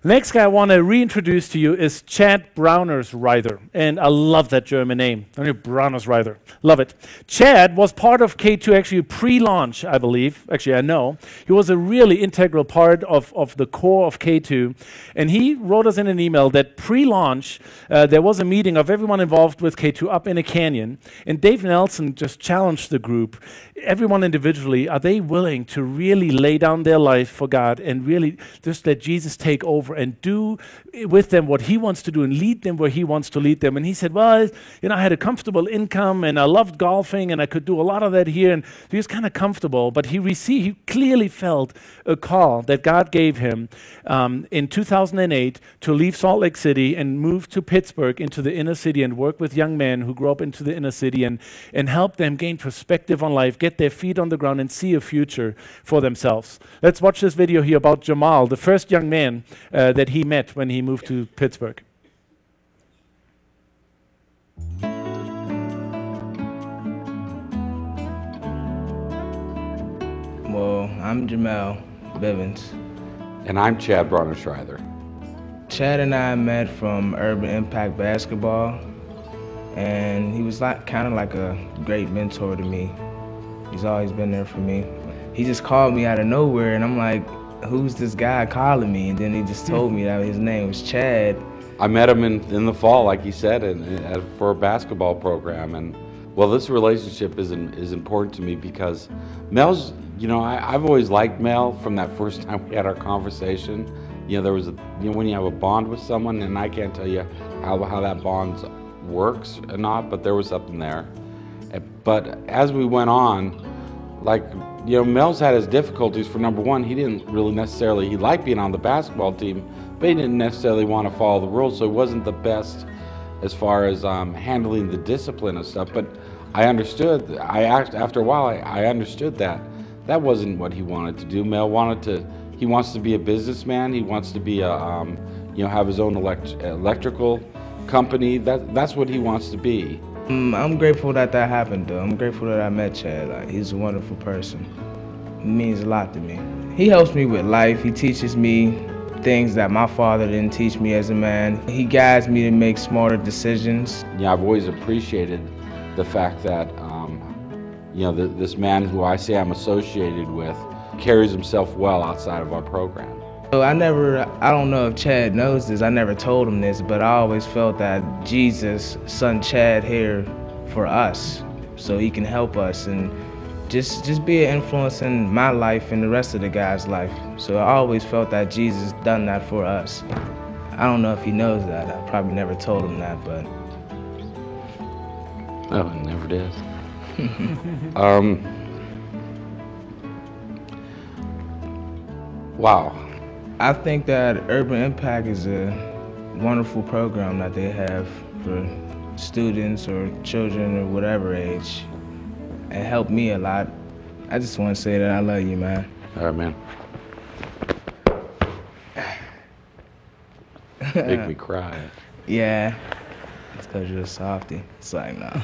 The next guy I want to reintroduce to you is Chad Braunersreiter, and I love that German name. Braunersreiter, love it. Chad was part of K2 actually pre-launch, I believe. Actually, I know. He was a really integral part of the core of K2, and he wrote us in an email that pre-launch, there was a meeting of everyone involved with K2 up in a canyon, and Dave Nelson just challenged the group, everyone individually, are they willing to really lay down their life for God and really just let Jesus take over and do with them what he wants to do and lead them where he wants to lead them. And he said, well, I had a comfortable income and I loved golfing and I could do a lot of that here, and he was kind of comfortable, but he clearly felt a call that God gave him in 2008 to leave Salt Lake City and move to Pittsburgh into the inner city and work with young men who grew up into the inner city and help them gain perspective on life, get their feet on the ground and see a future for themselves. Let's watch this video here about Jamal, the first young man that he met when he moved to Pittsburgh. Well, I'm Jamal Bivens. And I'm Chad Braunersreiter. Chad and I met from Urban Impact Basketball, and he was kind of like a great mentor to me. He's always been there for me. He just called me out of nowhere, and I'm like, who's this guy calling me? And then he just told me that his name was Chad. I met him in the fall, like he said, for a basketball program. And well, this relationship is important to me because Mel's, I've always liked Mel from that first time we had our conversation. There was when you have a bond with someone, and I can't tell you how that bond works or not, but there was something there. But as we went on, Mel's had his difficulties. For number one, he didn't really necessarily, he liked being on the basketball team, but he didn't necessarily want to follow the rules, so he wasn't the best as far as handling the discipline and stuff. But I understood, after a while, I understood that wasn't what he wanted to do. Mel he wants to be a businessman. He wants to be have his own electrical company. That's what he wants to be. I'm grateful that happened, though. I'm grateful that I met Chad. He's a wonderful person. He means a lot to me. He helps me with life. He teaches me things that my father didn't teach me as a man. He guides me to make smarter decisions. I've always appreciated the fact that this man who I say I'm associated with carries himself well outside of our program. I don't know if Chad knows this, I never told him this, but I always felt that Jesus sent Chad here for us, so he can help us and just be an influence in my life and the rest of the guys' life. So I always felt that Jesus done that for us. I don't know if he knows that. I probably never told him that, but... Oh, he never did. Wow. I think that Urban Impact is a wonderful program that they have for students or children or whatever age. It helped me a lot. I just want to say that I love you, man. All right, man. Make me cry. Yeah. It's because you're a softie. It's like, no.